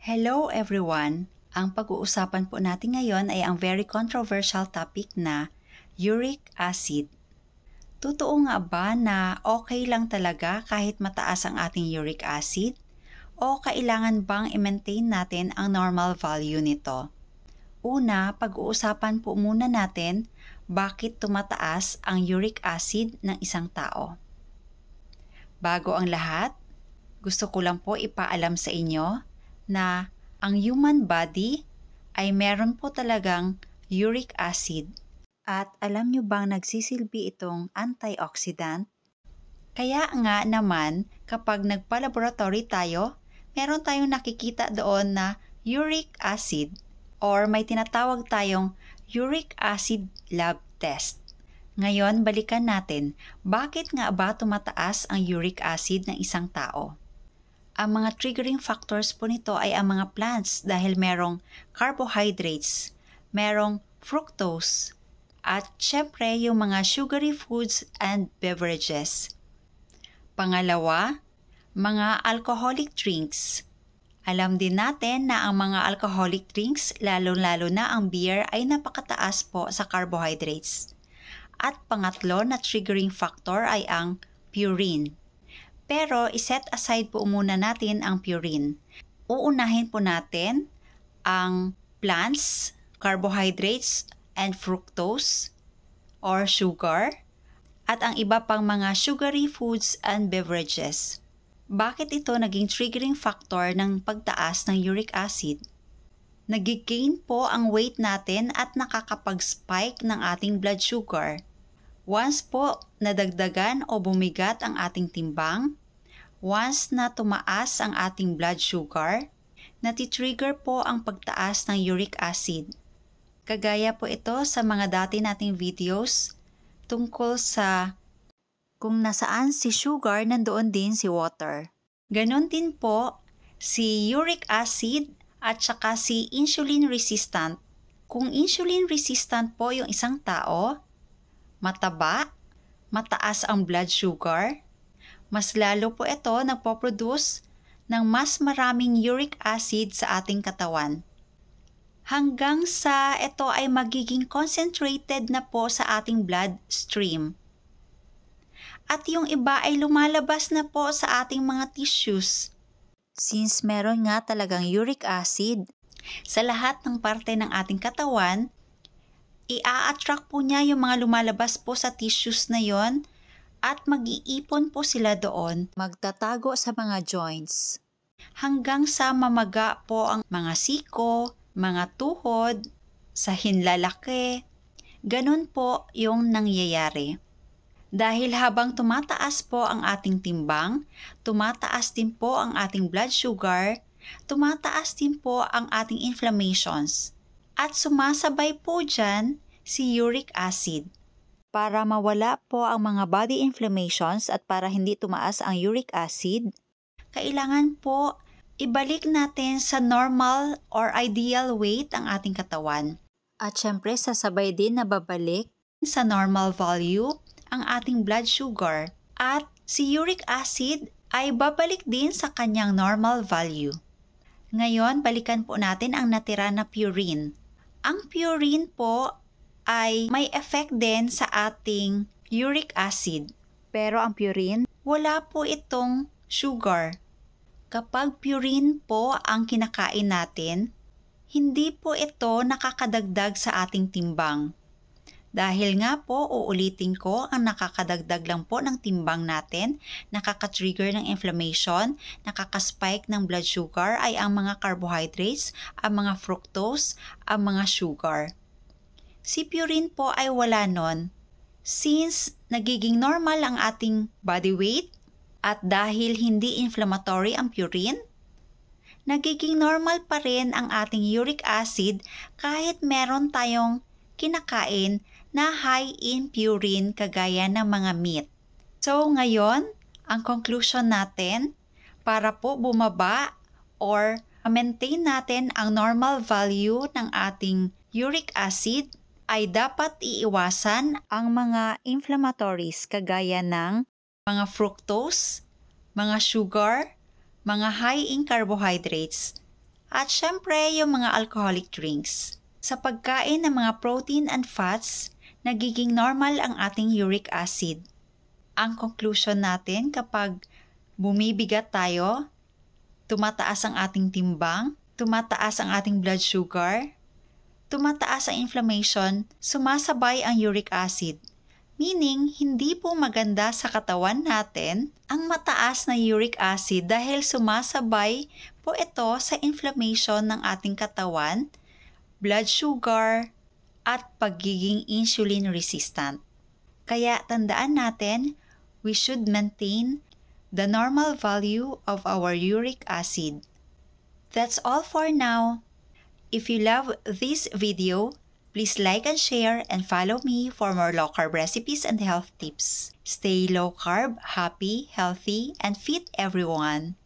Hello everyone! Ang pag-uusapan po natin ngayon ay ang very controversial topic na uric acid. Totoo nga ba na okay lang talaga kahit mataas ang ating uric acid? O kailangan bang i-maintain natin ang normal value nito? Una, pag-uusapan po muna natin bakit tumataas ang uric acid ng isang tao. Bago ang lahat, gusto ko lang po ipaalam sa inyo na ang human body ay meron po talagang uric acid. At alam nyo bang nagsisilbi itong antioxidant? Kaya nga naman kapag nagpa-laboratory tayo, meron tayong nakikita doon na uric acid or may tinatawag tayong uric acid lab test. Ngayon, balikan natin, bakit nga ba tumataas ang uric acid ng isang tao? Ang mga triggering factors po nito ay ang mga plants dahil merong carbohydrates, merong fructose, at syempre yung mga sugary foods and beverages. Pangalawa, mga alcoholic drinks. Alam din natin na ang mga alcoholic drinks, lalo-lalo na ang beer, ay napakataas po sa carbohydrates. At pangatlo na triggering factor ay ang purine. Pero iset aside po muna natin ang purine. Uunahin po natin ang plants, carbohydrates, and fructose or sugar, at ang iba pang mga sugary foods and beverages. Bakit ito naging triggering factor ng pagtaas ng uric acid? Nag-gain po ang weight natin at nakakapag-spike ng ating blood sugar. Once po nadagdagan o bumigat ang ating timbang, once na tumaas ang ating blood sugar, natitrigger po ang pagtaas ng uric acid. Kagaya po ito sa mga dati nating videos tungkol sa kung nasaan si sugar, nandoon din si water. Ganon din po si uric acid at saka si insulin resistant. Kung insulin resistant po yung isang tao, mataba, mataas ang blood sugar, mas lalo po ito nagpo-produce ng mas maraming uric acid sa ating katawan. Hanggang sa ito ay magiging concentrated na po sa ating bloodstream. At yung iba ay lumalabas na po sa ating mga tissues. Since meron nga talagang uric acid sa lahat ng parte ng ating katawan, i-attract po niya yung mga lumalabas po sa tissues na yon at mag-iipon po sila doon, magtatago sa mga joints. Hanggang sa mamaga po ang mga siko, mga tuhod, sa hinlalaki. Ganun po yung nangyayari. Dahil habang tumataas po ang ating timbang, tumataas din po ang ating blood sugar, tumataas din po ang ating inflammations. At sumasabay po dyan si uric acid. Para mawala po ang mga body inflammations at para hindi tumaas ang uric acid, kailangan po ibalik natin sa normal or ideal weight ang ating katawan. At syempre sasabay din na babalik sa normal value ang ating blood sugar. At si uric acid ay babalik din sa kanyang normal value. Ngayon, balikan po natin ang natira na purine. Ang purine po ay may effect din sa ating uric acid. Pero ang purine, wala po itong sugar. Kapag purine po ang kinakain natin, hindi po ito nakakadagdag sa ating timbang. Dahil nga po, uulitin ko, ang nakakadagdag lang po ng timbang natin, nakaka-trigger ng inflammation, nakaka-spike ng blood sugar ay ang mga carbohydrates, ang mga fructose, ang mga sugar. Si purine po ay wala nun. Since nagiging normal ang ating body weight at dahil hindi inflammatory ang purine, nagiging normal pa rin ang ating uric acid kahit meron tayong kinakain na high in purine kagaya ng mga meat. So ngayon, ang conclusion natin para po bumaba or maintain natin ang normal value ng ating uric acid ay dapat iiwasan ang mga inflammatories kagaya ng mga fructose, mga sugar, mga high in carbohydrates, At syempre, yung mga alcoholic drinks. Sa pagkain ng mga protein and fats, nagiging normal ang ating uric acid. Ang conclusion natin kapag bumibigat tayo, tumataas ang ating timbang, tumataas ang ating blood sugar, tumataas ang inflammation, sumasabay ang uric acid. Meaning, hindi po maganda sa katawan natin ang mataas na uric acid dahil sumasabay po ito sa inflammation ng ating katawan, blood sugar, at pagiging insulin resistant. Kaya tandaan natin, we should maintain the normal value of our uric acid. That's all for now. If you love this video, please like and share and follow me for more low-carb recipes and health tips. Stay low-carb, happy, healthy, and fit everyone.